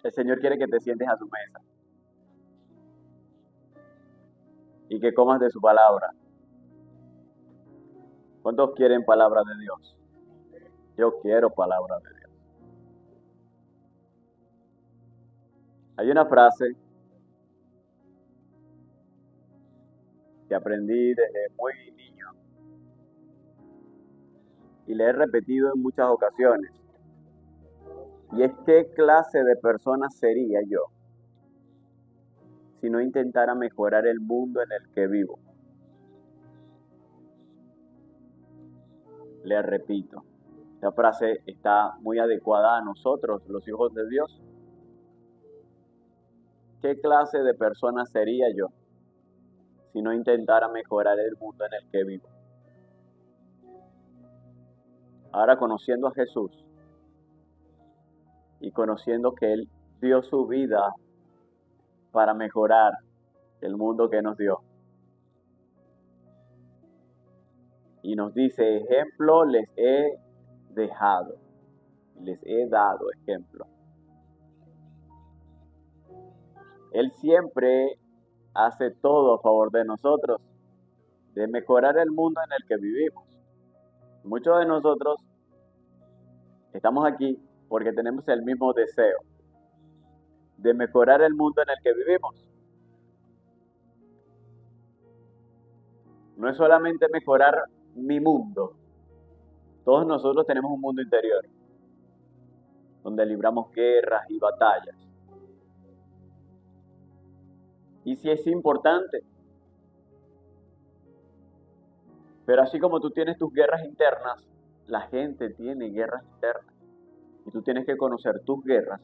El Señor quiere que te sientes a su mesa y que comas de su palabra. ¿Cuántos quieren palabra de Dios? Yo quiero palabra de Dios. Hay una frase que aprendí desde muy niño y le he repetido en muchas ocasiones. Y es: ¿qué clase de persona sería yo si no intentara mejorar el mundo en el que vivo? Le repito, esta frase está muy adecuada a nosotros, los hijos de Dios. ¿Qué clase de persona sería yo si no intentara mejorar el mundo en el que vivo? Ahora, conociendo a Jesús y conociendo que Él dio su vida para mejorar el mundo que nos dio, y nos dice: ejemplo les he dejado, les he dado ejemplo. Él siempre hace todo a favor de nosotros, de mejorar el mundo en el que vivimos. Muchos de nosotros estamos aquí porque tenemos el mismo deseo de mejorar el mundo en el que vivimos. No es solamente mejorar mi mundo. Todos nosotros tenemos un mundo interior donde libramos guerras y batallas. Y sí es importante. Pero así como tú tienes tus guerras internas, la gente tiene guerras internas. Y tú tienes que conocer tus guerras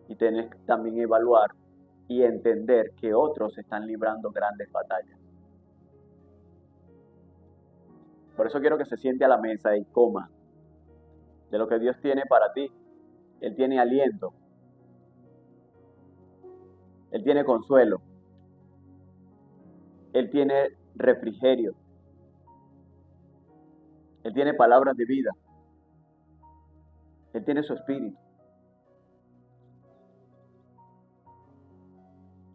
y tienes que también evaluar y entender que otros están librando grandes batallas. Por eso quiero que se siente a la mesa y coma de lo que Dios tiene para ti. Él tiene aliento. Él tiene consuelo. Él tiene refrigerio. Él tiene palabras de vida. Él tiene su espíritu.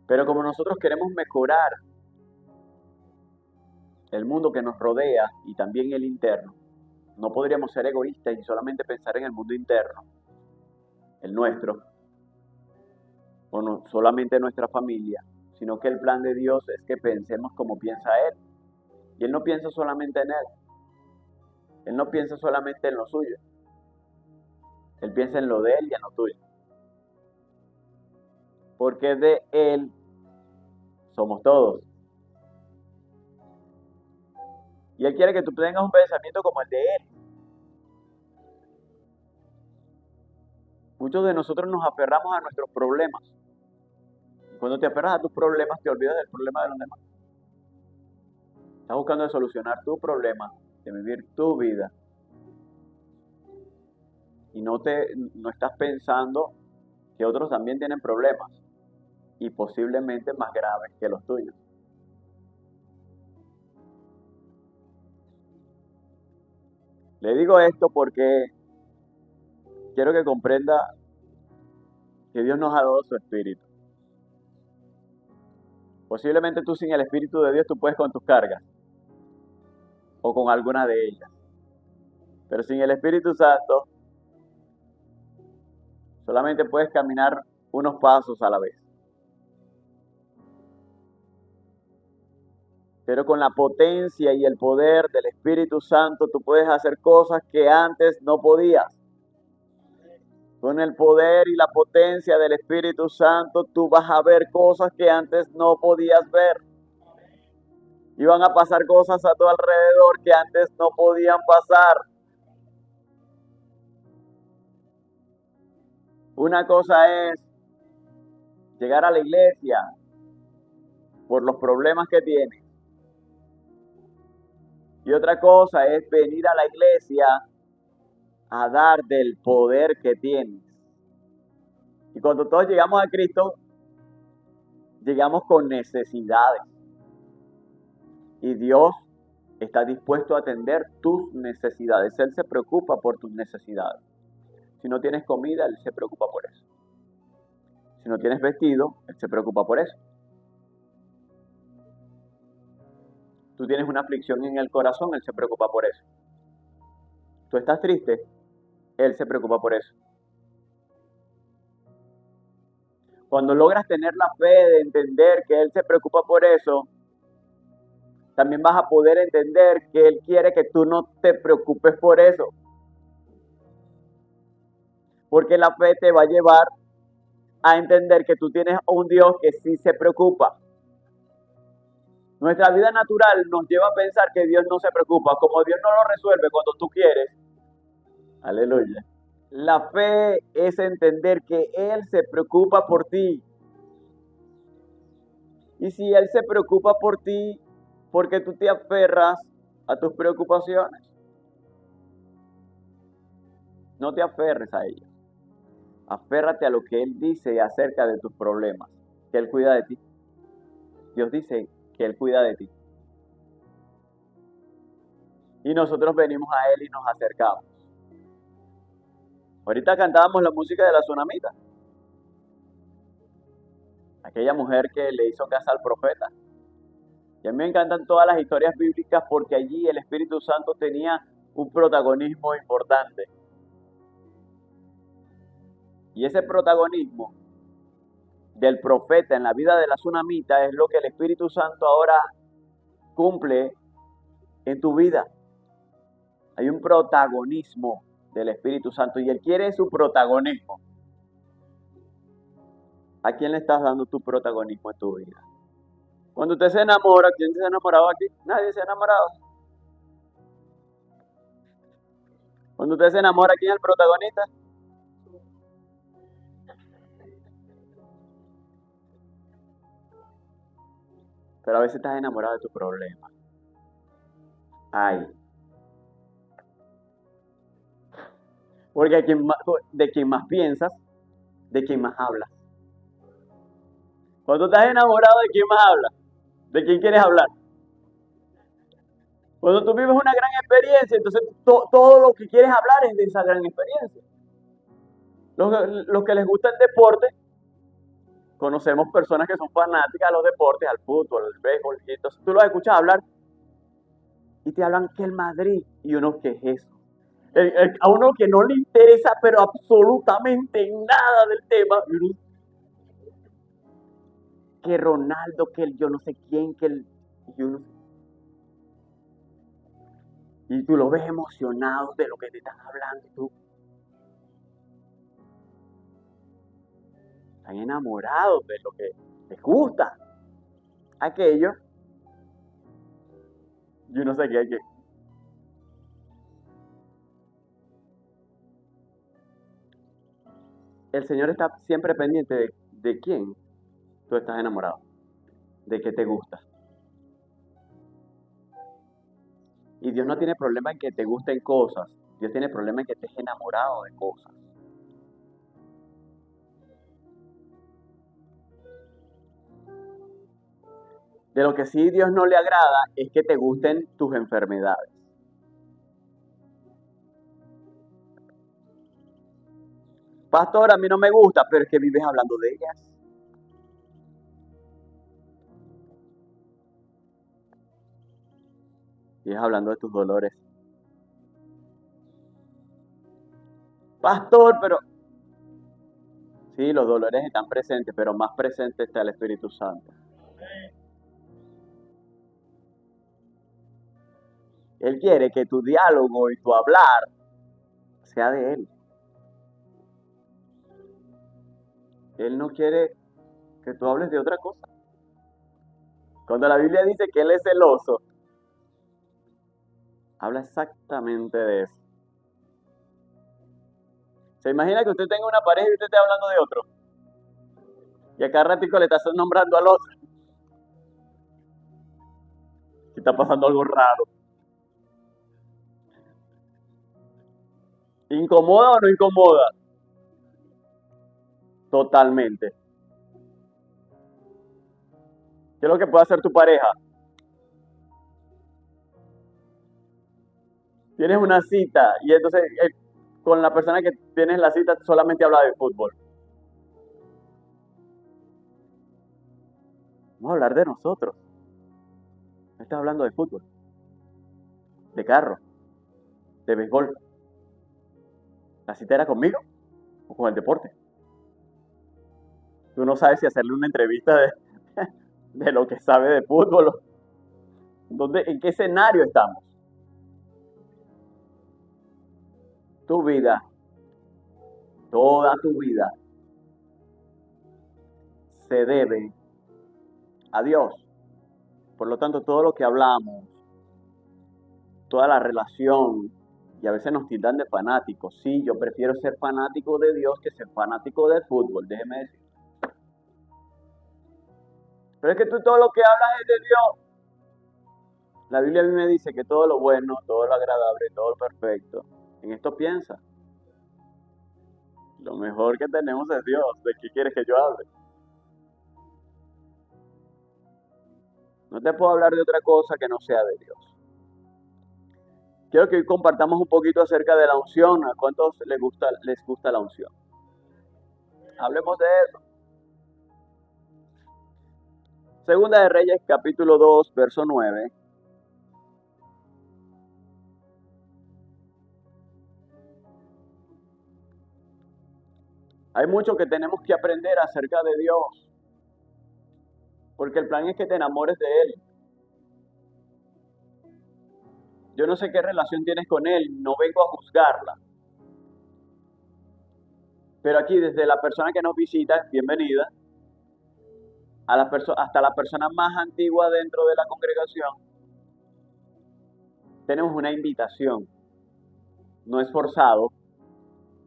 Pero como nosotros queremos mejorar el mundo que nos rodea y también el interno, no podríamos ser egoístas y solamente pensar en el mundo interno, el nuestro, o no solamente nuestra familia, sino que el plan de Dios es que pensemos como piensa Él. Y Él no piensa solamente en Él. Él no piensa solamente en lo suyo. Él piensa en lo de Él y en lo tuyo. Porque de Él somos todos. Y Él quiere que tú tengas un pensamiento como el de Él. Muchos de nosotros nos aferramos a nuestros problemas. Y cuando te aferras a tus problemas, te olvidas del problema de los demás. Estás buscando solucionar tu problema, de vivir tu vida. Y no estás pensando que otros también tienen problemas. Y posiblemente más graves que los tuyos. Le digo esto porque quiero que comprenda que Dios nos ha dado su espíritu. Posiblemente tú sin el espíritu de Dios tú puedes con tus cargas o con alguna de ellas. Pero sin el Espíritu Santo solamente puedes caminar unos pasos a la vez. Pero con la potencia y el poder del Espíritu Santo tú puedes hacer cosas que antes no podías. Con el poder y la potencia del Espíritu Santo tú vas a ver cosas que antes no podías ver. Y van a pasar cosas a tu alrededor que antes no podían pasar. Una cosa es llegar a la iglesia por los problemas que tienes. Y otra cosa es venir a la iglesia a dar del poder que tienes. Y cuando todos llegamos a Cristo, llegamos con necesidades. Y Dios está dispuesto a atender tus necesidades. Él se preocupa por tus necesidades. Si no tienes comida, Él se preocupa por eso. Si no tienes vestido, Él se preocupa por eso. Tú tienes una aflicción en el corazón, Él se preocupa por eso. Tú estás triste, Él se preocupa por eso. Cuando logras tener la fe de entender que Él se preocupa por eso, también vas a poder entender que Él quiere que tú no te preocupes por eso. Porque la fe te va a llevar a entender que tú tienes un Dios que sí se preocupa. Nuestra vida natural nos lleva a pensar que Dios no se preocupa. Como Dios no lo resuelve cuando tú quieres, aleluya. La fe es entender que Él se preocupa por ti. Y si Él se preocupa por ti, ¿por qué tú te aferras a tus preocupaciones? No te aferres a ellas. Aférrate a lo que Él dice acerca de tus problemas, que Él cuida de ti. Dios dice que Él cuida de ti. Y nosotros venimos a Él y nos acercamos. Ahorita cantábamos la música de la tsunamita. Aquella mujer que le hizo caso al profeta. Y a mí me encantan todas las historias bíblicas porque allí el Espíritu Santo tenía un protagonismo importante. Y ese protagonismo del profeta en la vida de la tsunamita es lo que el Espíritu Santo ahora cumple en tu vida. Hay un protagonismo del Espíritu Santo y Él quiere su protagonismo. ¿A quién le estás dando tu protagonismo en tu vida? Cuando usted se enamora, ¿quién se ha enamorado aquí? Nadie se ha enamorado. Cuando usted se enamora, ¿quién es el protagonista? Pero a veces estás enamorado de tu problema. Ay. Porque de quien más piensas, de quien más hablas. Cuando estás enamorado, ¿de quién más hablas? ¿De quién quieres hablar? Cuando tú vives una gran experiencia, entonces todo lo que quieres hablar es de esa gran experiencia. Los que les gusta el deporte, conocemos personas que son fanáticas a los deportes, al fútbol, al béisbol, y entonces tú los escuchas hablar y te hablan que el Madrid, y uno, ¿qué es eso? A uno que no le interesa, pero absolutamente nada del tema, y uno, que Ronaldo, que el yo no sé quién, que el... Y tú lo ves emocionado de lo que te están hablando, y tú están enamorados de lo que les gusta. Aquello, yo no sé qué. El Señor está siempre pendiente de quién tú estás enamorado, de qué te gusta. Y Dios no tiene problema en que te gusten cosas, Dios tiene problema en que estés enamorado de cosas. De lo que sí Dios no le agrada es que te gusten tus enfermedades. Pastor, a mí no me gusta, pero es que vives hablando de ellas. Vives hablando de tus dolores. Pastor, pero... Sí, los dolores están presentes, pero más presente está el Espíritu Santo. Él quiere que tu diálogo y tu hablar sea de Él. Él no quiere que tú hables de otra cosa. Cuando la Biblia dice que Él es celoso, habla exactamente de eso. ¿Se imagina que usted tenga una pareja y usted esté hablando de otro? Y a cada ratico le estás nombrando al otro. Y está pasando algo raro. ¿Incomoda o no incomoda? Totalmente. ¿Qué es lo que puede hacer tu pareja? Tienes una cita y entonces con la persona que tienes la cita solamente habla de fútbol. Vamos a hablar de nosotros. No estás hablando de fútbol, de carro, de béisbol. ¿La cita era conmigo o con el deporte? Tú no sabes si hacerle una entrevista de lo que sabe de fútbol. ¿En qué escenario estamos? Tu vida, toda tu vida, se debe a Dios. Por lo tanto, todo lo que hablamos, toda la relación, y a veces nos tildan de fanáticos. Sí, yo prefiero ser fanático de Dios que ser fanático del fútbol, déjeme decir. Pero es que tú todo lo que hablas es de Dios. La Biblia a mí me dice que todo lo bueno, todo lo agradable, todo lo perfecto, en esto piensa. Lo mejor que tenemos es Dios. ¿De qué quieres que yo hable? No te puedo hablar de otra cosa que no sea de Dios. Quiero que hoy compartamos un poquito acerca de la unción. ¿A cuántos les gusta la unción? Hablemos de eso. Segunda de Reyes, capítulo 2, verso 9. Hay mucho que tenemos que aprender acerca de Dios, porque el plan es que te enamores de Él. Yo no sé qué relación tienes con Él, no vengo a juzgarla. Pero aquí, desde la persona que nos visita, bienvenida, hasta la persona más antigua dentro de la congregación, tenemos una invitación. No es forzado,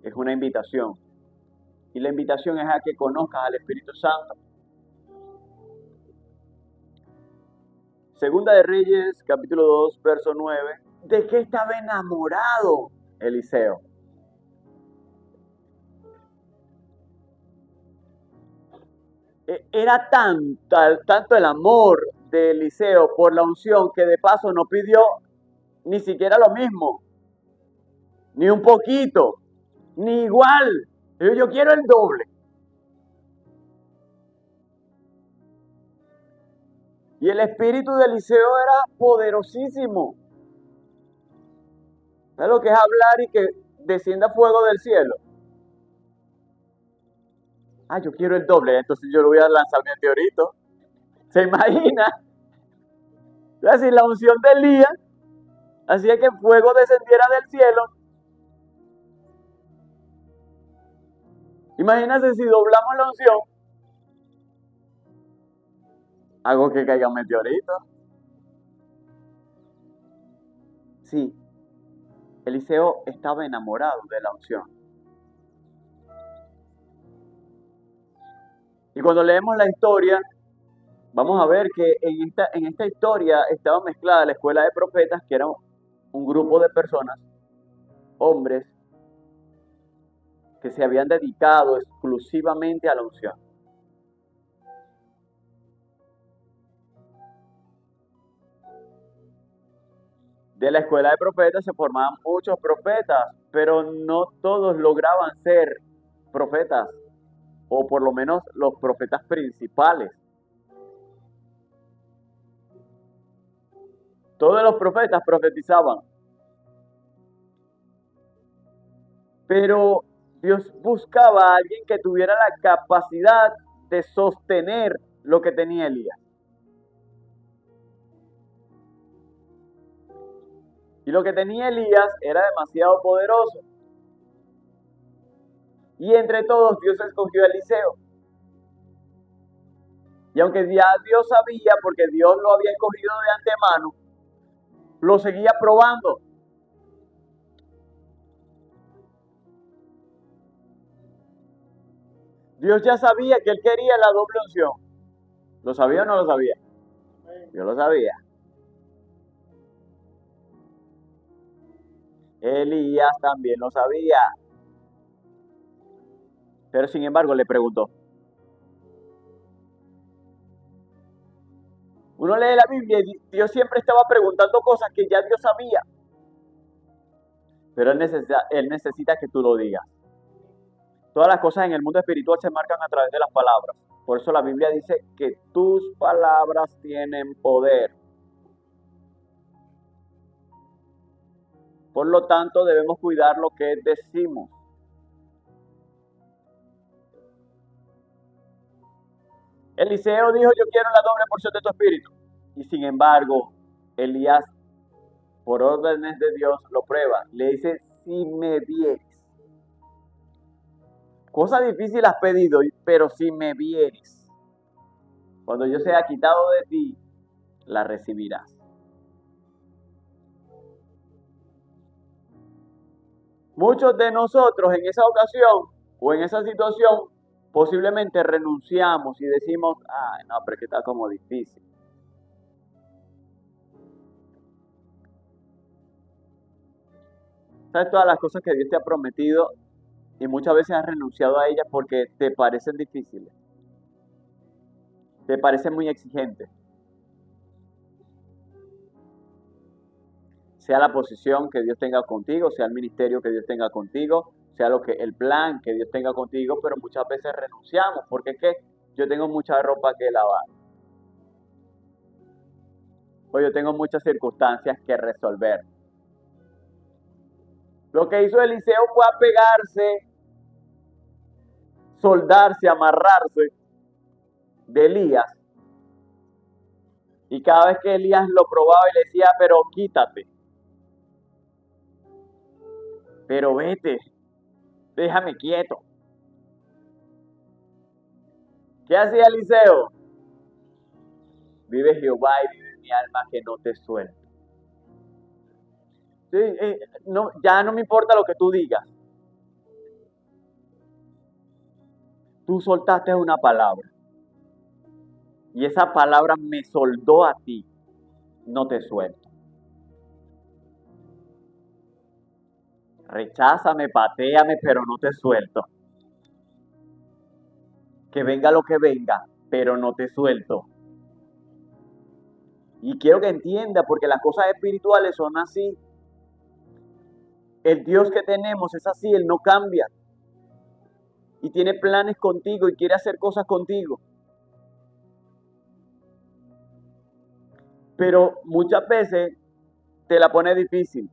es una invitación. Y la invitación es a que conozcas al Espíritu Santo. Segunda de Reyes, capítulo 2, verso 9. ¿De qué estaba enamorado Eliseo? Era tanto el amor de Eliseo por la unción que de paso no pidió ni siquiera lo mismo, ni un poquito, ni igual. Yo quiero el doble. Y el espíritu de Eliseo era poderosísimo. ¿Sabes lo que es hablar y que descienda fuego del cielo? Yo quiero el doble, entonces yo le voy a lanzar mi meteorito. ¿Se imagina? Así la unción de Elías hacía que fuego descendiera del cielo. Imagínate si doblamos la unción. Hago que caiga un meteorito. Sí, Eliseo estaba enamorado de la unción. Y cuando leemos la historia, vamos a ver que en esta historia estaba mezclada la escuela de profetas, que era un grupo de personas, hombres, que se habían dedicado exclusivamente a la unción. De la escuela de profetas se formaban muchos profetas, pero no todos lograban ser profetas, o por lo menos los profetas principales. Todos los profetas profetizaban, pero Dios buscaba a alguien que tuviera la capacidad de sostener lo que tenía Elías. Y lo que tenía Elías era demasiado poderoso. Y entre todos Dios escogió a Eliseo. Y aunque ya Dios sabía, porque Dios lo había escogido de antemano, lo seguía probando. Dios ya sabía que él quería la doble unción. ¿Lo sabía o no lo sabía? Yo lo sabía. Elías también lo sabía. Pero sin embargo le preguntó. Uno lee la Biblia y Dios siempre estaba preguntando cosas que ya Dios sabía. Pero Él necesita que tú lo digas. Todas las cosas en el mundo espiritual se marcan a través de las palabras. Por eso la Biblia dice que tus palabras tienen poder. Por lo tanto, debemos cuidar lo que decimos. Eliseo dijo, yo quiero la doble porción de tu espíritu. Y sin embargo, Elías, por órdenes de Dios, lo prueba. Le dice, si me vieres. Cosa difícil has pedido, pero si me vieres. Cuando yo sea quitado de ti, la recibirás. Muchos de nosotros en esa ocasión o en esa situación posiblemente renunciamos y decimos, ay, no, pero es que está como difícil. ¿Sabes todas las cosas que Dios te ha prometido y muchas veces has renunciado a ellas porque te parecen difíciles? Te parecen muy exigentes. Sea la posición que Dios tenga contigo, sea el ministerio que Dios tenga contigo, sea el plan que Dios tenga contigo, pero muchas veces renunciamos porque es que yo tengo mucha ropa que lavar. O yo tengo muchas circunstancias que resolver. Lo que hizo Eliseo fue apegarse, soldarse, amarrarse de Elías. Y cada vez que Elías lo probaba y le decía, pero quítate, pero vete, déjame quieto. ¿Qué hacía Eliseo? Vive Jehová y vive mi alma que no te suelto. Sí, no, ya no me importa lo que tú digas. Tú soltaste una palabra. Y esa palabra me soldó a ti. No te suelto. Recházame, patéame, pero no te suelto. Que venga lo que venga, pero no te suelto. Y quiero que entienda, porque las cosas espirituales son así. El Dios que tenemos es así, Él no cambia. Y tiene planes contigo y quiere hacer cosas contigo. Pero muchas veces te la pone difícil.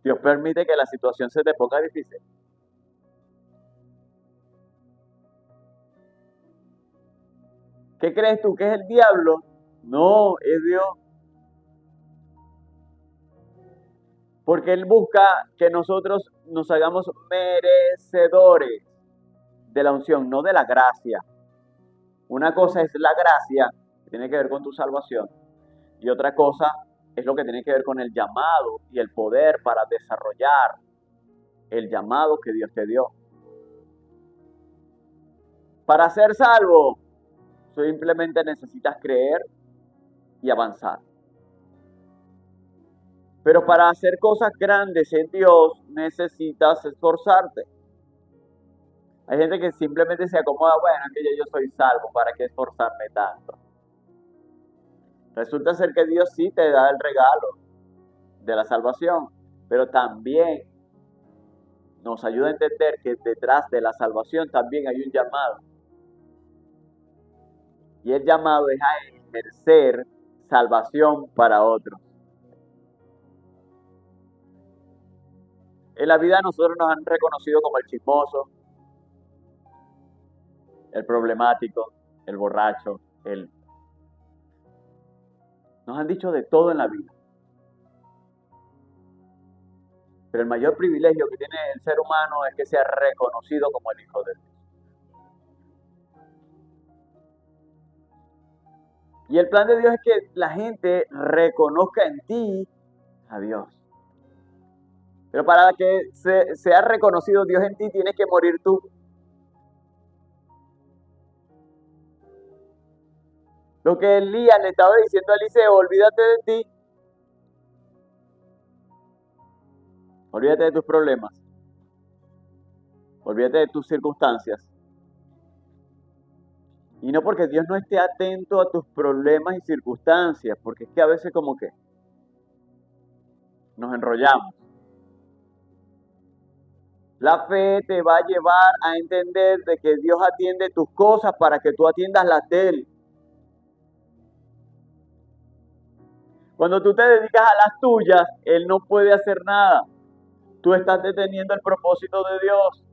Dios permite que la situación se te ponga difícil. ¿Qué crees tú? ¿Que es el diablo? No, es Dios. Porque Él busca que nosotros nos hagamos merecedores de la unción, no de la gracia. Una cosa es la gracia, que tiene que ver con tu salvación, y otra cosa es lo que tiene que ver con el llamado y el poder para desarrollar el llamado que Dios te dio. Para ser salvo, simplemente necesitas creer y avanzar. Pero para hacer cosas grandes en Dios necesitas esforzarte. Hay gente que simplemente se acomoda, bueno, es que yo soy salvo, ¿para qué esforzarme tanto? Resulta ser que Dios sí te da el regalo de la salvación, pero también nos ayuda a entender que detrás de la salvación también hay un llamado. Y el llamado es a ejercer salvación para otros. En la vida nosotros nos han reconocido como el chismoso, el problemático, el borracho, Nos han dicho de todo en la vida. Pero el mayor privilegio que tiene el ser humano es que sea reconocido como el Hijo de Dios. Y el plan de Dios es que la gente reconozca en ti a Dios. Pero para que sea reconocido Dios en ti, tienes que morir tú. Lo que Elías le estaba diciendo a Eliseo, olvídate de ti. Olvídate de tus problemas. Olvídate de tus circunstancias. Y no porque Dios no esté atento a tus problemas y circunstancias, porque es que a veces como que nos enrollamos. La fe te va a llevar a entender de que Dios atiende tus cosas para que tú atiendas las de Él. Cuando tú te dedicas a las tuyas, Él no puede hacer nada. Tú estás deteniendo el propósito de Dios.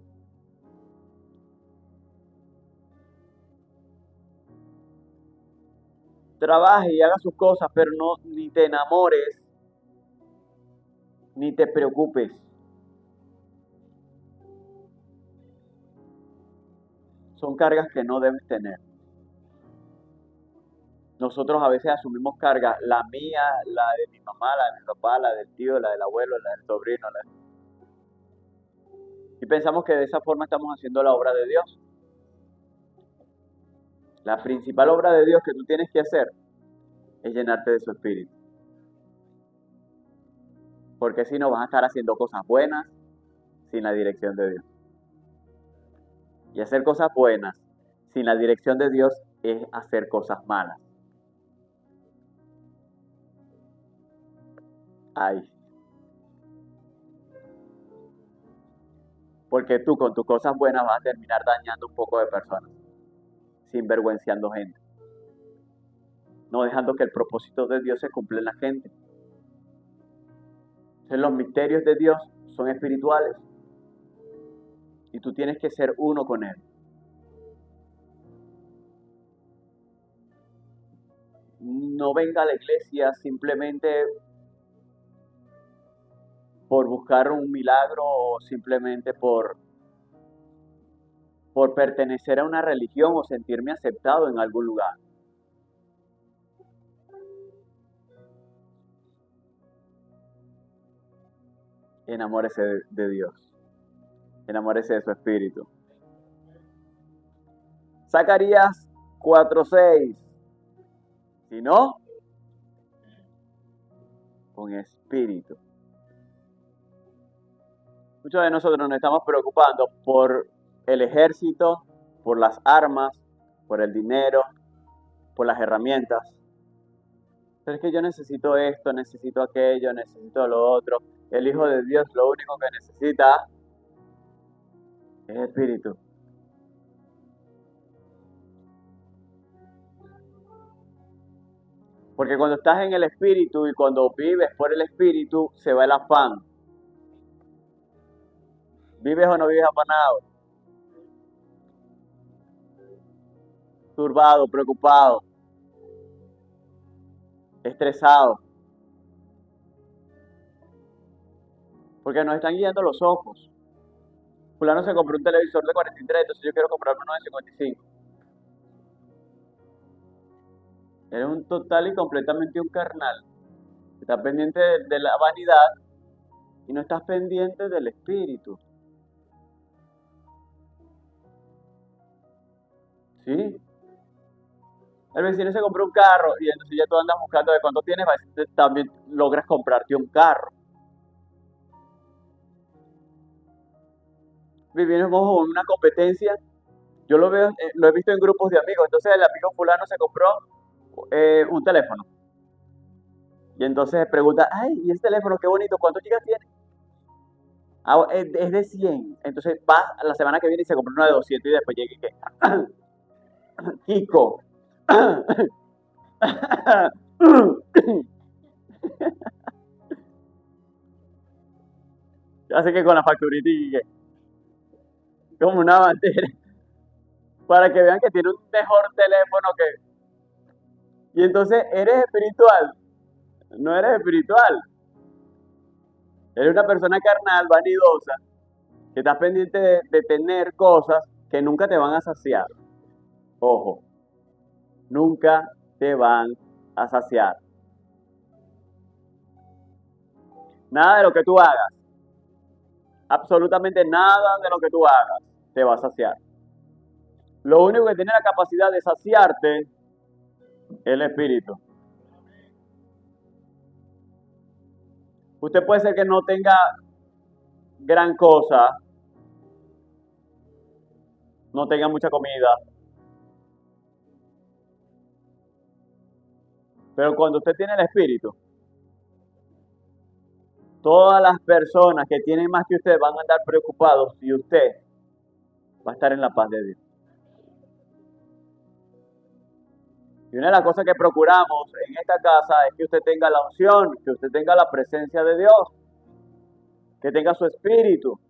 Trabaje y haga sus cosas, pero no ni te enamores, ni te preocupes. Son cargas que no debes tener. Nosotros a veces asumimos cargas, la mía, la de mi mamá, la de mi papá, la del tío, la del abuelo, la del sobrino, y pensamos que de esa forma estamos haciendo la obra de Dios. La principal obra de Dios que tú tienes que hacer es llenarte de su espíritu. Porque si no vas a estar haciendo cosas buenas sin la dirección de Dios. Y hacer cosas buenas sin la dirección de Dios es hacer cosas malas. Ay. Porque tú con tus cosas buenas vas a terminar dañando un poco de personas, sinvergüenciando gente, no dejando que el propósito de Dios se cumpla en la gente. Entonces los misterios de Dios son espirituales y tú tienes que ser uno con Él. No venga a la iglesia simplemente por buscar un milagro o simplemente por pertenecer a una religión o sentirme aceptado en algún lugar. Enamórese de Dios. Enamórese de su espíritu. Zacarías 4:6. Si no, con espíritu. Muchos de nosotros nos estamos preocupando por el ejército, por las armas, por el dinero, por las herramientas. Pero es que yo necesito esto, necesito aquello, necesito lo otro. El Hijo de Dios lo único que necesita es espíritu. Porque cuando estás en el espíritu y cuando vives por el espíritu, se va el afán. ¿Vives o no vives afanado? Turbado, preocupado, estresado. Porque nos están guiando los ojos. Fulano se compró un televisor de 43, entonces yo quiero comprarme uno de 55. Eres un total y completamente un carnal. Estás pendiente de la vanidad y no estás pendiente del espíritu. ¿Sí? El vecino se compró un carro y entonces ya tú andas buscando de cuánto tienes, también logras comprarte un carro. Vivimos en una competencia. Yo lo veo, lo he visto en grupos de amigos. Entonces el amigo fulano se compró un teléfono. Y entonces pregunta, ay, ¿y ese teléfono qué bonito? ¿Cuántos gigas tiene? Ah, es de 100. Entonces va la semana que viene y se compra uno de 200 y después llega y que, Kiko. Así que con la facturita y que, como una bandera. Para que vean que tiene un mejor teléfono que... Y entonces eres espiritual. No eres espiritual. Eres una persona carnal, vanidosa, que estás pendiente de tener cosas que nunca te van a saciar. Ojo, nunca te van a saciar. Nada de lo que tú hagas, absolutamente nada de lo que tú hagas te va a saciar. Lo único que tiene la capacidad de saciarte es el espíritu. Usted puede ser que no tenga gran cosa, no tenga mucha comida, pero cuando usted tiene el espíritu, Todas las personas que tienen más que usted van a andar preocupados y usted va a estar en la paz de Dios. Y una de las cosas que procuramos en esta casa es que usted tenga la unción, que usted tenga la presencia de Dios, que tenga su espíritu,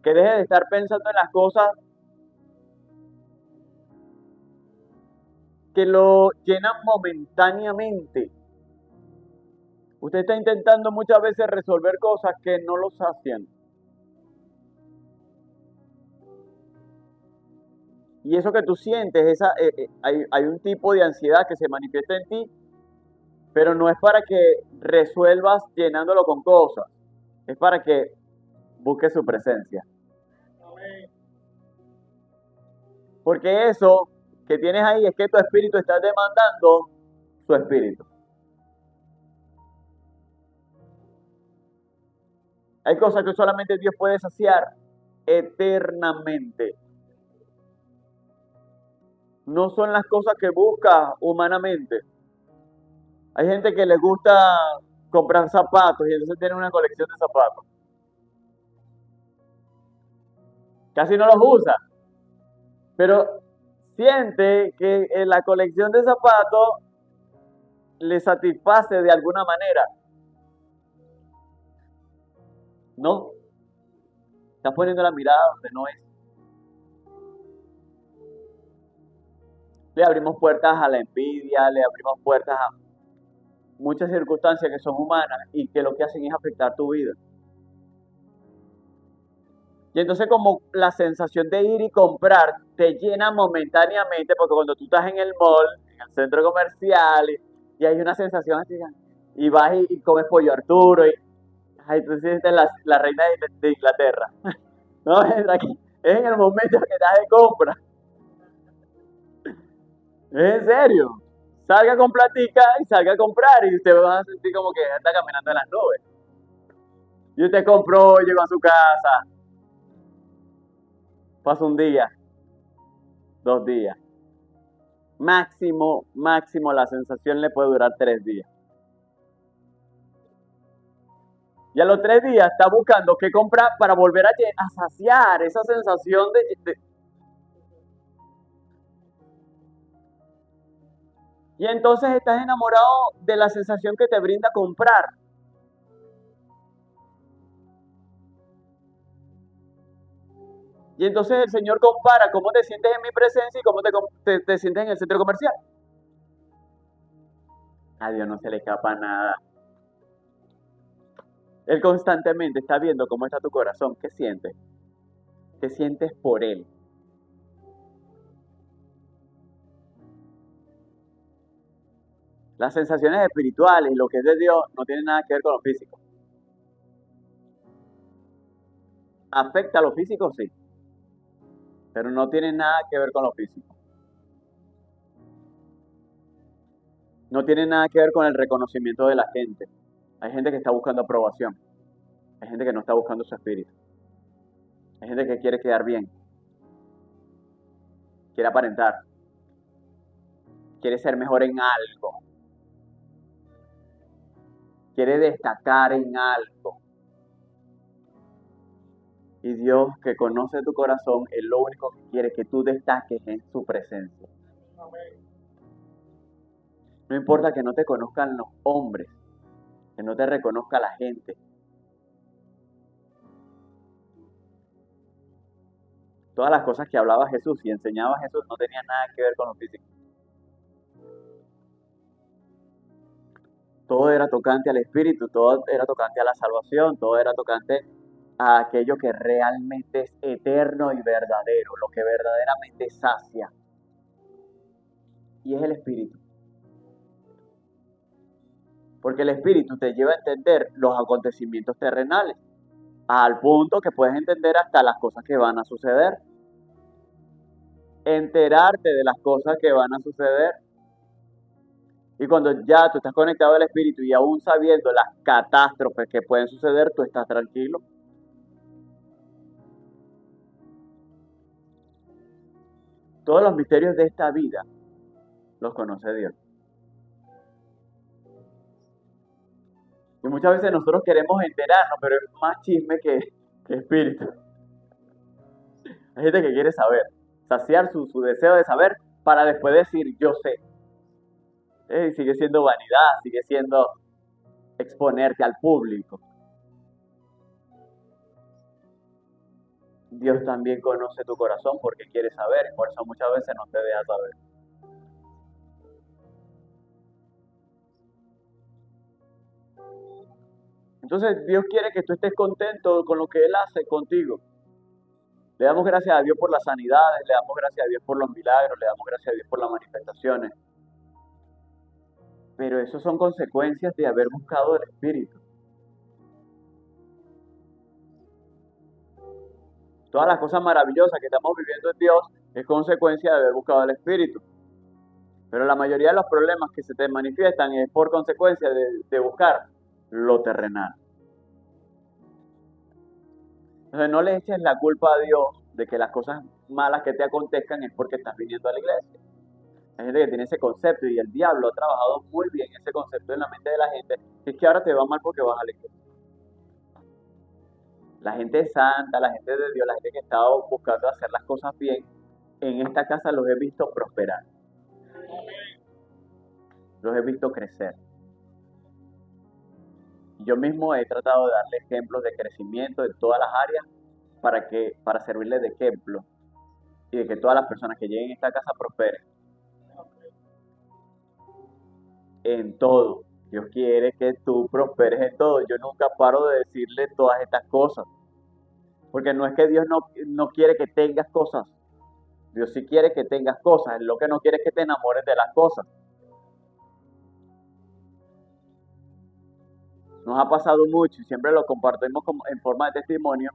que deje de estar pensando en las cosas que lo llenan momentáneamente. Usted está intentando muchas veces resolver cosas que no lo sacian. Y eso que tú sientes, hay un tipo de ansiedad que se manifiesta en ti, pero no es para que resuelvas llenándolo con cosas, es para que busques su presencia. Porque eso que tienes ahí es que tu espíritu está demandando su espíritu. Hay cosas que solamente Dios puede saciar eternamente. No son las cosas que busca humanamente. Hay gente que le gusta comprar zapatos y entonces tiene una colección de zapatos. Casi no los usa, pero siente que en la colección de zapatos le satisface de alguna manera. No, estás poniendo la mirada donde no es. Le abrimos puertas a la envidia, le abrimos puertas a muchas circunstancias que son humanas y que lo que hacen es afectar tu vida. Y entonces como la sensación de ir y comprar te llena momentáneamente, porque cuando tú estás en el mall, en el centro comercial, y hay una sensación así, y vas y comes pollo Arturo, y ay, tú sientes la reina de Inglaterra. No, es en el momento que estás de compra. Es en serio. Salga con platica y salga a comprar y usted va a sentir como que anda caminando en las nubes. Y usted compró, llegó a su casa, pasó un día, 2 días. Máximo la sensación le puede durar 3 días. Y a los 3 días está buscando qué comprar para volver a saciar esa sensación de. Y entonces estás enamorado de la sensación que te brinda comprar. Y entonces el Señor compara cómo te sientes en mi presencia y cómo te sientes en el centro comercial. A Dios no se le escapa nada. Él constantemente está viendo cómo está tu corazón. ¿Qué sientes? ¿Qué sientes por Él? Las sensaciones espirituales y lo que es de Dios no tienen nada que ver con lo físico. ¿Afecta a lo físico? Sí. Pero no tiene nada que ver con lo físico. No tiene nada que ver con el reconocimiento de la gente. Hay gente que está buscando aprobación. Hay gente que no está buscando su espíritu. Hay gente que quiere quedar bien. Quiere aparentar. Quiere ser mejor en algo. Quiere destacar en algo. Y Dios, que conoce tu corazón, es lo único que quiere que tú destaques en su presencia. No importa que no te conozcan los hombres, que no te reconozca la gente. Todas las cosas que hablaba Jesús y enseñaba Jesús no tenían nada que ver con lo físico. Todo era tocante al Espíritu, todo era tocante a la salvación, todo era tocante a aquello que realmente es eterno y verdadero, lo que verdaderamente sacia. Y es el Espíritu. Porque el Espíritu te lleva a entender los acontecimientos terrenales, al punto que puedes entender hasta las cosas que van a suceder. Enterarte de las cosas que van a suceder. Y cuando ya tú estás conectado al Espíritu y aún sabiendo las catástrofes que pueden suceder, tú estás tranquilo. Todos los misterios de esta vida los conoce Dios. Y muchas veces nosotros queremos enterarnos, pero es más chisme que espíritu. Hay gente que quiere saber, saciar su deseo de saber para después decir yo sé. Sigue siendo vanidad, sigue siendo exponerte al público. Dios también conoce tu corazón porque quiere saber, y por eso muchas veces no te deja saber. Entonces Dios quiere que tú estés contento con lo que Él hace contigo. Le damos gracias a Dios por las sanidades, le damos gracias a Dios por los milagros, le damos gracias a Dios por las manifestaciones. Pero eso son consecuencias de haber buscado el Espíritu. Todas las cosas maravillosas que estamos viviendo en Dios es consecuencia de haber buscado el Espíritu. Pero la mayoría de los problemas que se te manifiestan es por consecuencia de buscar lo terrenal. Entonces no le eches la culpa a Dios de que las cosas malas que te acontezcan es porque estás viniendo a la iglesia. Hay gente que tiene ese concepto y el diablo ha trabajado muy bien ese concepto en la mente de la gente, que es que ahora te va mal porque vas a la iglesia. La gente santa, la gente de Dios, la gente que ha estado buscando hacer las cosas bien, en esta casa los he visto prosperar. Los he visto crecer. Yo mismo he tratado de darle ejemplos de crecimiento en todas las áreas para servirles de ejemplo y de que todas las personas que lleguen a esta casa prosperen. En todo. Dios quiere que tú prosperes en todo. Yo nunca paro de decirle todas estas cosas. Porque no es que Dios no quiere que tengas cosas. Dios sí quiere que tengas cosas. Lo que no quiere es que te enamores de las cosas. Nos ha pasado mucho y siempre lo compartimos en forma de testimonio.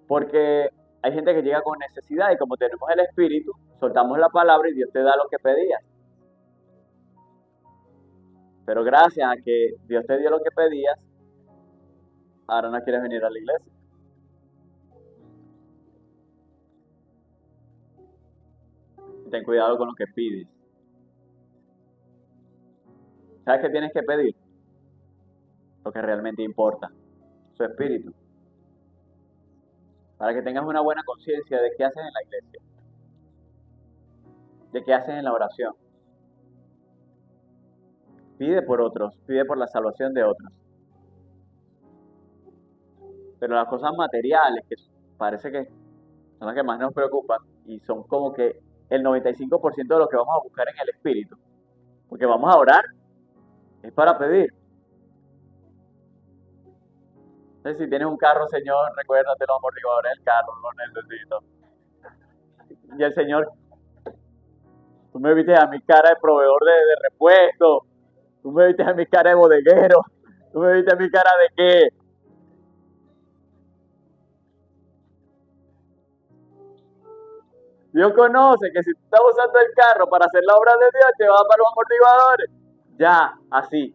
Porque hay gente que llega con necesidad y como tenemos el Espíritu, soltamos la palabra y Dios te da lo que pedías. Pero gracias a que Dios te dio lo que pedías, ahora no quieres venir a la iglesia. Ten cuidado con lo que pides. ¿Sabes qué tienes que pedir? Lo que realmente importa, su espíritu. Para que tengas una buena conciencia de qué haces en la iglesia, de qué haces en la oración. Pide por otros, pide por la salvación de otros. Pero las cosas materiales, que parece que son las que más nos preocupan y son como que el 95% de lo que vamos a buscar en el espíritu. Porque vamos a orar, es para pedir. Entonces, si tienes un carro, Señor, recuérdate los amortiguadores del carro, lo necesito. Y el Señor, tú me viste a mi cara de proveedor de repuesto, tú me viste a mi cara de bodeguero, tú me viste a mi cara de qué. Dios conoce que si tú estás usando el carro para hacer la obra de Dios, te va para los amortiguadores. Ya, así.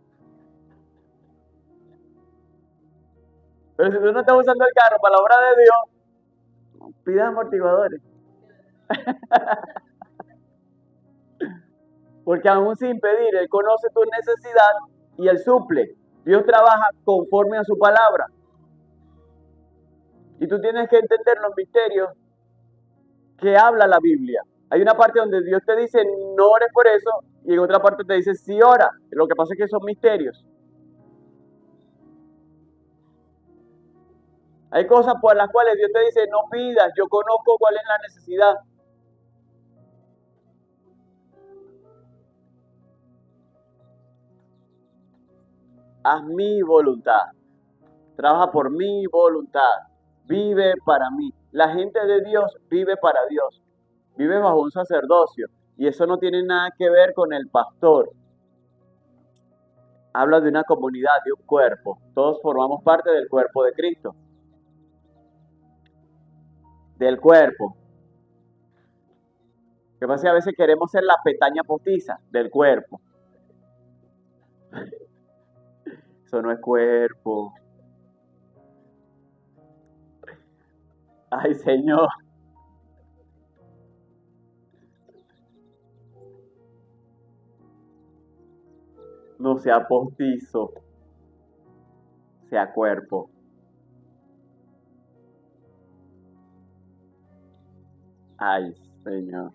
Pero si tú no estás usando el carro para la obra de Dios, pidas amortiguadores. Porque aún sin pedir, Él conoce tu necesidad y Él suple. Dios trabaja conforme a su palabra. Y tú tienes que entender los misterios que habla la Biblia. Hay una parte donde Dios te dice no ores por eso y en otra parte te dice sí ora. Lo que pasa es que son misterios. Hay cosas por las cuales Dios te dice no pidas, yo conozco cuál es la necesidad. Haz mi voluntad. Trabaja por mi voluntad. Vive para mí. La gente de Dios vive para Dios. Vive bajo un sacerdocio. Y eso no tiene nada que ver con el pastor. Habla de una comunidad, de un cuerpo. Todos formamos parte del cuerpo de Cristo. Del cuerpo. Lo que pasa es que a veces queremos ser la pestaña postiza del cuerpo. Eso no es cuerpo. Ay, Señor. No sea postizo. sea cuerpo. Ay, Señor.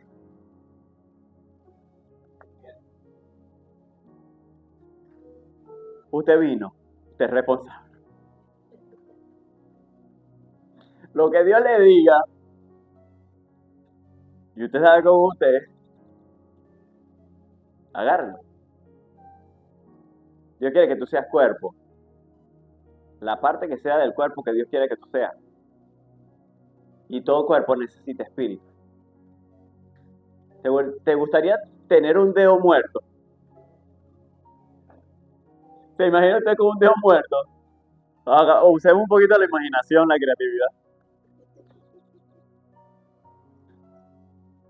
Usted vino, usted es responsable. Lo que Dios le diga, y usted sabe cómo usted es, agárralo. Dios quiere que tú seas cuerpo. La parte que sea del cuerpo que Dios quiere que tú seas. Y todo cuerpo necesita espíritu. ¿Te gustaría tener un dedo muerto? ¿Se imagina usted con un dedo muerto? Usemos un poquito la imaginación, la creatividad.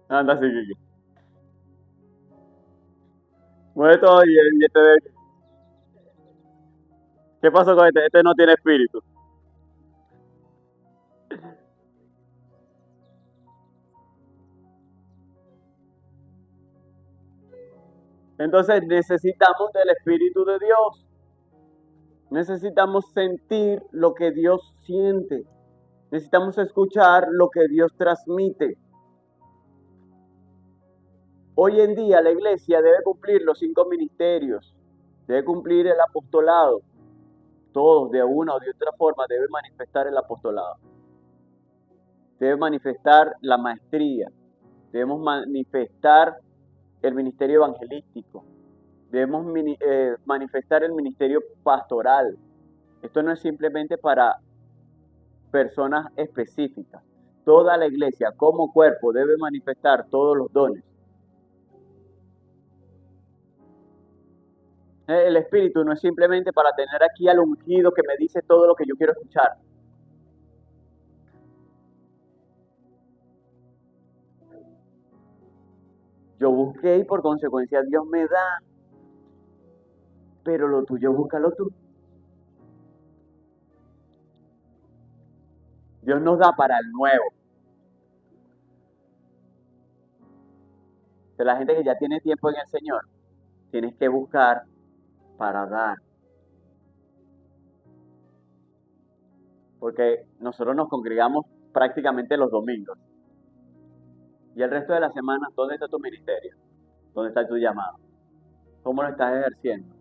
Anda así, Kiki. Mueve todo y este de... ¿Qué pasó con este? Este no tiene espíritu. Entonces necesitamos del Espíritu de Dios. Necesitamos sentir lo que Dios siente. Necesitamos escuchar lo que Dios transmite. Hoy en día la iglesia debe cumplir los 5 ministerios. Debe cumplir el apostolado. Todos de una o de otra forma deben manifestar el apostolado. Debe manifestar la maestría. Debemos manifestar el ministerio evangelístico. Debemos manifestar el ministerio pastoral. Esto no es simplemente para personas específicas. Toda la iglesia como cuerpo debe manifestar todos los dones. El espíritu no es simplemente para tener aquí al ungido que me dice todo lo que yo quiero escuchar. Yo busqué y por consecuencia Dios me da. Pero lo tuyo, búscalo tú. Dios nos da para el nuevo. De la gente que ya tiene tiempo en el Señor, tienes que buscar para dar. Porque nosotros nos congregamos prácticamente los domingos. Y el resto de la semana, ¿dónde está tu ministerio? ¿Dónde está tu llamado? ¿Cómo lo estás ejerciendo?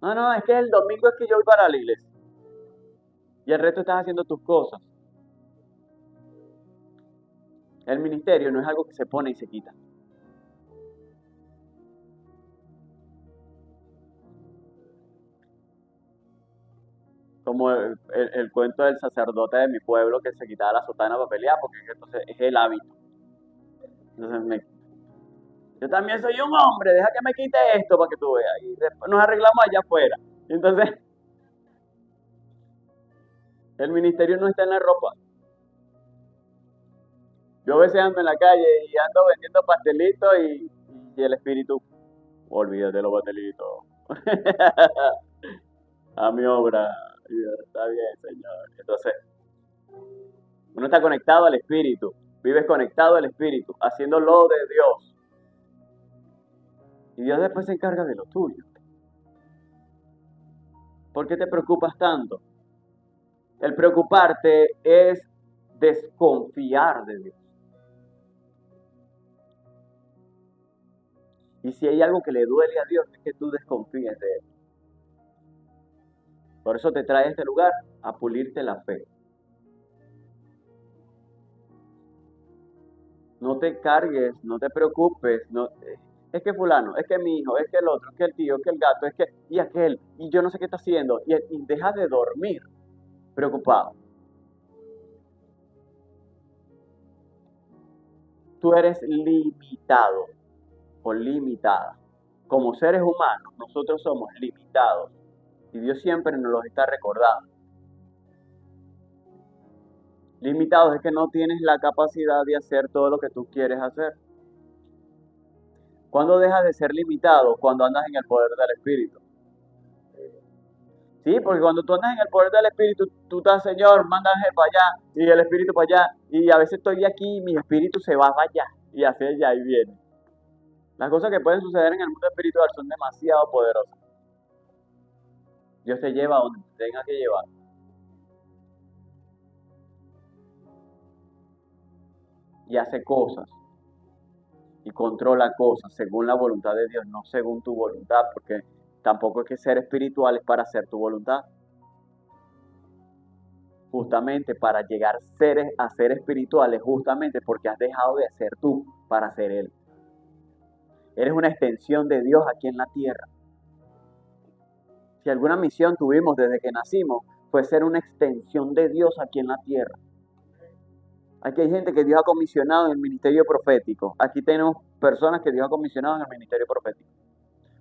No, es que el domingo es que yo voy para la iglesia. Y el resto estás haciendo tus cosas. El ministerio no es algo que se pone y se quita. Como el cuento del sacerdote de mi pueblo que se quitaba la sotana para pelear, porque entonces es el hábito. Entonces yo también soy un hombre, deja que me quite esto para que tú veas. Y después nos arreglamos allá afuera. Entonces, el ministerio no está en la ropa. Yo a veces ando en la calle y ando vendiendo pastelitos y el espíritu, olvídate de los pastelitos. A mi obra. Está bien, Señor. Entonces, uno está conectado al espíritu. Vives conectado al espíritu, haciéndolo de Dios. Y Dios después se encarga de lo tuyo. ¿Por qué te preocupas tanto? El preocuparte es desconfiar de Dios. Y si hay algo que le duele a Dios, es que tú desconfíes de Él. Por eso te trae a este lugar a pulirte la fe. No te cargues, no te preocupes, es que fulano, es que mi hijo, es que el otro, es que el tío, es que el gato, es que, y aquel, y yo no sé qué está haciendo, y deja de dormir preocupado. Tú eres limitado o limitada. Como seres humanos, nosotros somos limitados, y Dios siempre nos los está recordando. Limitados es que no tienes la capacidad de hacer todo lo que tú quieres hacer. ¿Cuándo dejas de ser limitado? Cuando andas en el poder del Espíritu. Sí, porque cuando tú andas en el poder del Espíritu, tú estás, Señor, manda ángel para allá y el Espíritu para allá. Y a veces estoy aquí y mi espíritu se va para allá y hacia allá y viene. Las cosas que pueden suceder en el mundo espiritual son demasiado poderosas. Dios te lleva a donde te tenga que llevar. Y hace cosas y controla cosas según la voluntad de Dios, no según tu voluntad, porque tampoco es que ser espiritual es para hacer tu voluntad. Justamente para llegar a ser espirituales, justamente porque has dejado de ser tú para ser Él. Eres una extensión de Dios aquí en la tierra. Si alguna misión tuvimos desde que nacimos, fue ser una extensión de Dios aquí en la tierra. Aquí hay gente que Dios ha comisionado en el ministerio profético. Aquí tenemos personas que Dios ha comisionado en el ministerio profético.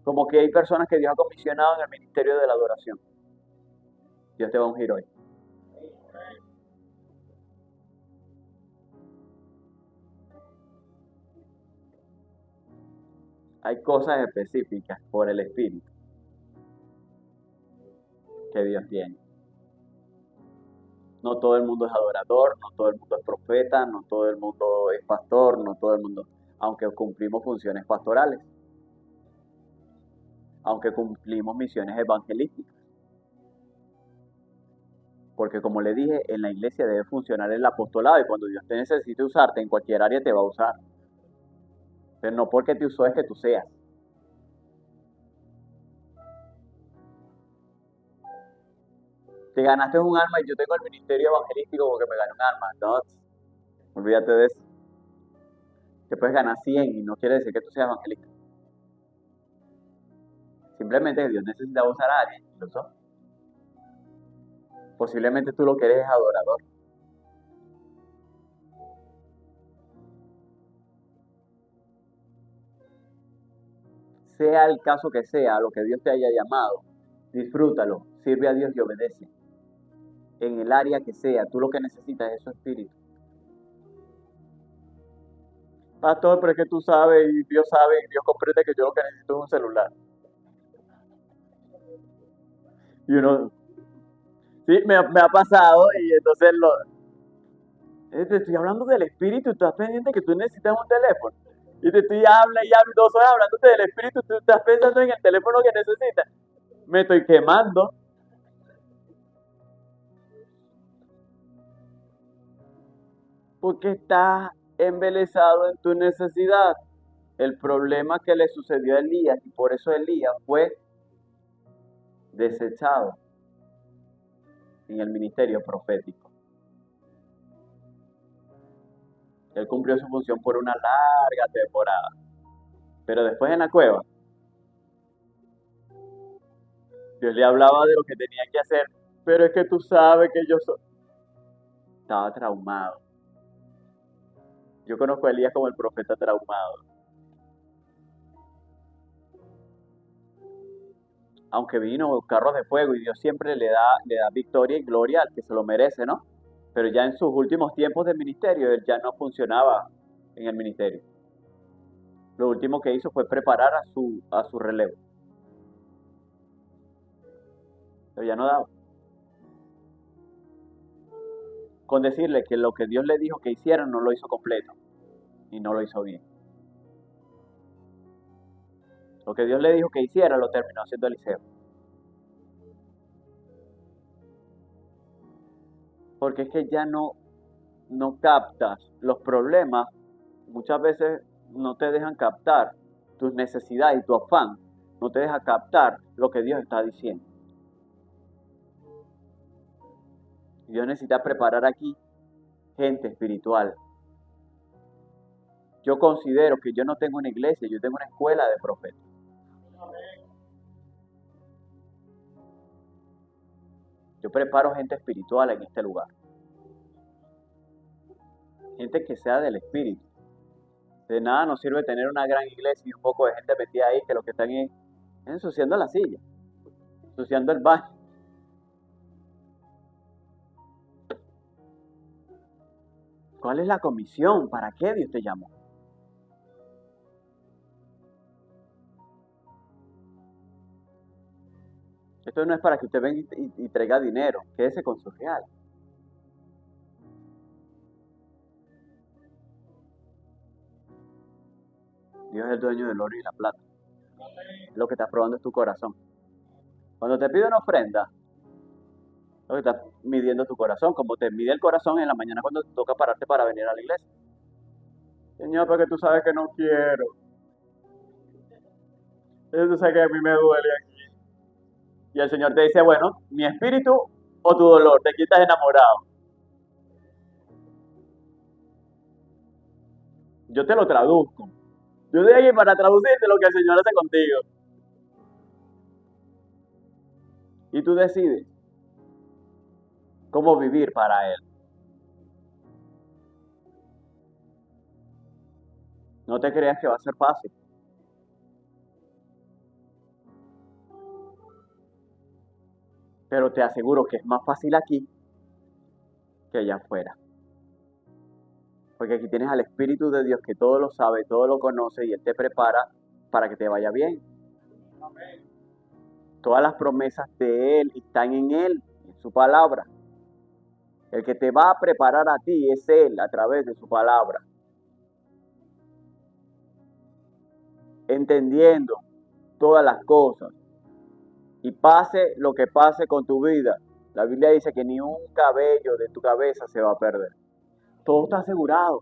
Como que hay personas que Dios ha comisionado en el ministerio de la adoración. Dios te va a ungir hoy. Hay cosas específicas por el Espíritu que Dios tiene. No todo el mundo es adorador, no todo el mundo es profeta, no todo el mundo es pastor, no todo el mundo, aunque cumplimos funciones pastorales, aunque cumplimos misiones evangelísticas. Porque como le dije, en la iglesia debe funcionar el apostolado y cuando Dios te necesite usarte en cualquier área te va a usar. Pero no porque te usó es que tú seas. Te ganaste un alma y yo tengo el ministerio evangelístico porque me gané un alma. No, olvídate de eso. Te puedes ganar 100 y no quiere decir que tú seas evangelista. Simplemente que Dios necesita usar a alguien. ¿Lo usó? Posiblemente tú lo que eres es adorador. Sea el caso que sea, a lo que Dios te haya llamado, disfrútalo, sirve a Dios y obedece. En el área que sea, tú lo que necesitas es su espíritu. Pastor, pero es que tú sabes y Dios comprende que yo lo que necesito es un celular. Y uno, sí, me ha pasado y entonces te estoy hablando del espíritu, estás pendiente que tú necesitas un teléfono. Y te estoy hablando y hablo 2 horas hablándote del espíritu, tú estás pensando en el teléfono que necesitas. Me estoy quemando. Porque estás embelesado en tu necesidad. El problema que le sucedió a Elías, y por eso Elías fue desechado en el ministerio profético. Él cumplió su función por una larga temporada. Pero después en la cueva, Dios le hablaba de lo que tenía que hacer. Pero es que tú sabes que yo soy. Estaba traumado. Yo conozco a Elías como el profeta traumado. Aunque vino carros de fuego y Dios siempre le da victoria y gloria al que se lo merece, ¿no? Pero ya en sus últimos tiempos de ministerio, él ya no funcionaba en el ministerio. Lo último que hizo fue preparar a su relevo. Pero ya no daba. Con decirle que lo que Dios le dijo que hiciera no lo hizo completo y no lo hizo bien. Lo que Dios le dijo que hiciera lo terminó haciendo Eliseo. Porque es que ya no captas los problemas, muchas veces no te dejan captar tus necesidades y tu afán, no te deja captar lo que Dios está diciendo. Dios necesita preparar aquí gente espiritual. Yo considero que yo no tengo una iglesia, yo tengo una escuela de profetas. Yo preparo gente espiritual en este lugar. Gente que sea del espíritu. De nada nos sirve tener una gran iglesia y un poco de gente metida ahí que lo que están es ensuciando la silla, ensuciando el baño. ¿Cuál es la comisión? ¿Para qué Dios te llamó? Esto no es para que usted venga y traiga dinero, quédese con su real. Dios es el dueño del oro y la plata. Lo que está probando es tu corazón. Cuando te pide una ofrenda, lo que estás midiendo tu corazón, como te mide el corazón en la mañana cuando te toca pararte para venir a la iglesia. Señor, porque tú sabes que no quiero. Tú sabes que a mí me duele aquí. Y el Señor te dice, bueno, mi espíritu o tu dolor, ¿de quién estás enamorado? Yo te lo traduzco. Yo estoy aquí para traducirte lo que el Señor hace contigo. Y tú decides cómo vivir para Él. No te creas que va a ser fácil. Pero te aseguro que es más fácil aquí que allá afuera. Porque aquí tienes al Espíritu de Dios que todo lo sabe, todo lo conoce y Él te prepara para que te vaya bien. Todas las promesas de Él están en Él, en su palabra. El que te va a preparar a ti es Él a través de su palabra. Entendiendo todas las cosas. Y pase lo que pase con tu vida. La Biblia dice que ni un cabello de tu cabeza se va a perder. Todo está asegurado.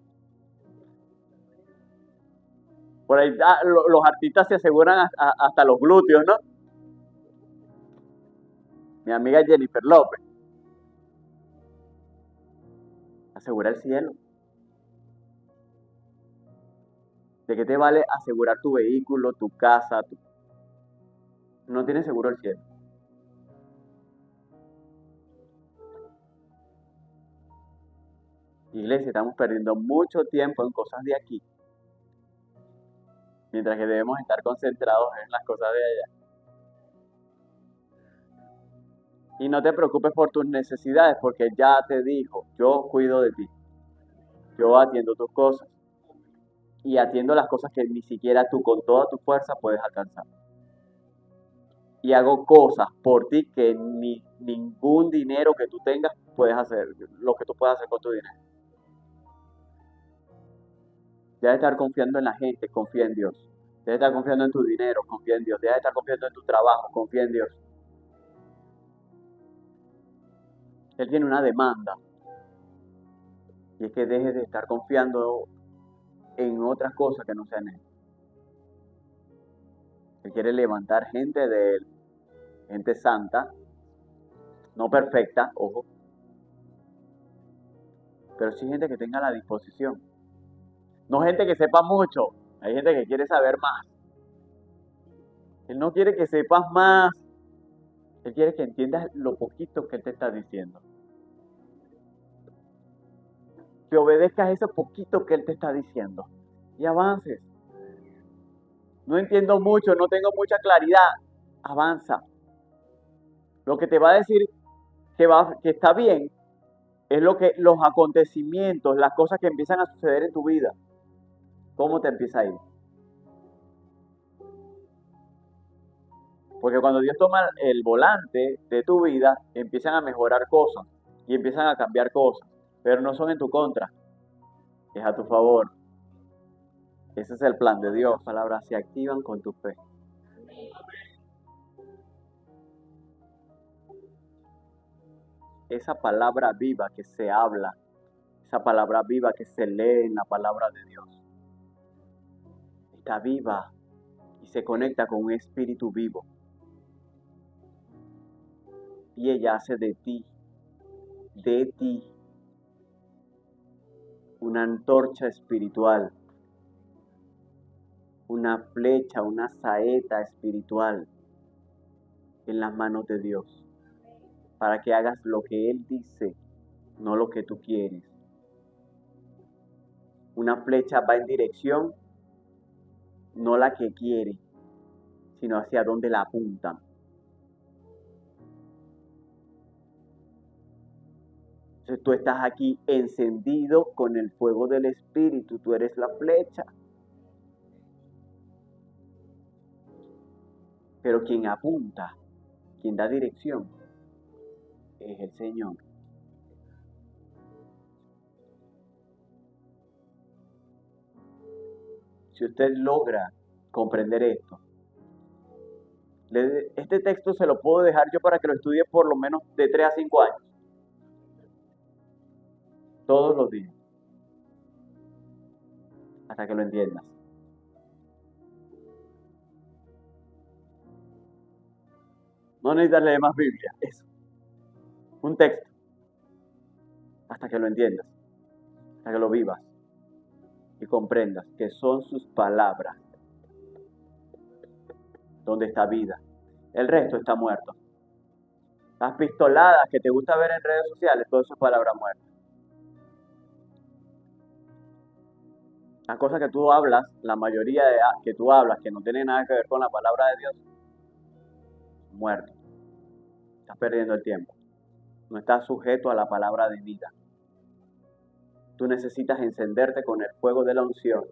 Por ahí los artistas se aseguran hasta los glúteos, ¿no? Mi amiga Jennifer López. Asegura el cielo. ¿De qué te vale asegurar tu vehículo, tu casa? No tienes seguro el cielo. Iglesia, estamos perdiendo mucho tiempo en cosas de aquí, mientras que debemos estar concentrados en las cosas de allá. Y no te preocupes por tus necesidades, porque ya te dijo, yo cuido de ti. Yo atiendo tus cosas. Y atiendo las cosas que ni siquiera tú con toda tu fuerza puedes alcanzar. Y hago cosas por ti que ni ningún dinero que tú tengas puedes hacer, lo que tú puedas hacer con tu dinero. Deja de estar confiando en la gente, confía en Dios. Deja de estar confiando en tu dinero, confía en Dios. Deja de estar confiando en tu trabajo, confía en Dios. Él tiene una demanda. Y es que dejes de estar confiando en otras cosas que no sean Él. Él quiere levantar gente de Él, gente santa, no perfecta, ojo, pero sí gente que tenga la disposición. No gente que sepa mucho, hay gente que quiere saber más. Él no quiere que sepas más, Él quiere que entiendas lo poquito que Él te está diciendo. Que obedezcas ese poquito que Él te está diciendo y avances. No entiendo mucho, no tengo mucha claridad, avanza. Lo que te va a decir que está bien es los acontecimientos, las cosas que empiezan a suceder en tu vida. ¿Cómo te empieza a ir? Porque cuando Dios toma el volante de tu vida, empiezan a mejorar cosas y empiezan a cambiar cosas, pero no son en tu contra, es a tu favor. Ese es el plan de Dios. Las palabras se activan con tu fe. Esa palabra viva que se habla, esa palabra viva que se lee en la palabra de Dios, está viva y se conecta con un espíritu vivo. Y ella hace de ti, una antorcha espiritual, una flecha, una saeta espiritual en las manos de Dios, para que hagas lo que Él dice, no lo que tú quieres. Una flecha va en dirección, no la que quiere, sino hacia donde la apuntan. Entonces tú estás aquí encendido con el fuego del Espíritu, tú eres la flecha. Pero quien apunta, quien da dirección, es el Señor. Si usted logra comprender esto, Este texto se lo puedo dejar yo para que lo estudie por lo menos de 3 a 5 años. Todos los días. Hasta que lo entiendas. No necesitas leer más Biblia. Eso. Un texto. Hasta que lo entiendas. Hasta que lo vivas. Y comprendas que son sus palabras donde está vida. El resto está muerto. Las pistoladas que te gusta ver en redes sociales, todo eso es palabra muerta. Las cosas que tú hablas, la mayoría de que tú hablas que no tienen nada que ver con la palabra de Dios, muerto. Estás perdiendo el tiempo. No estás sujeto a la palabra de vida. Tú necesitas encenderte con el fuego de la unción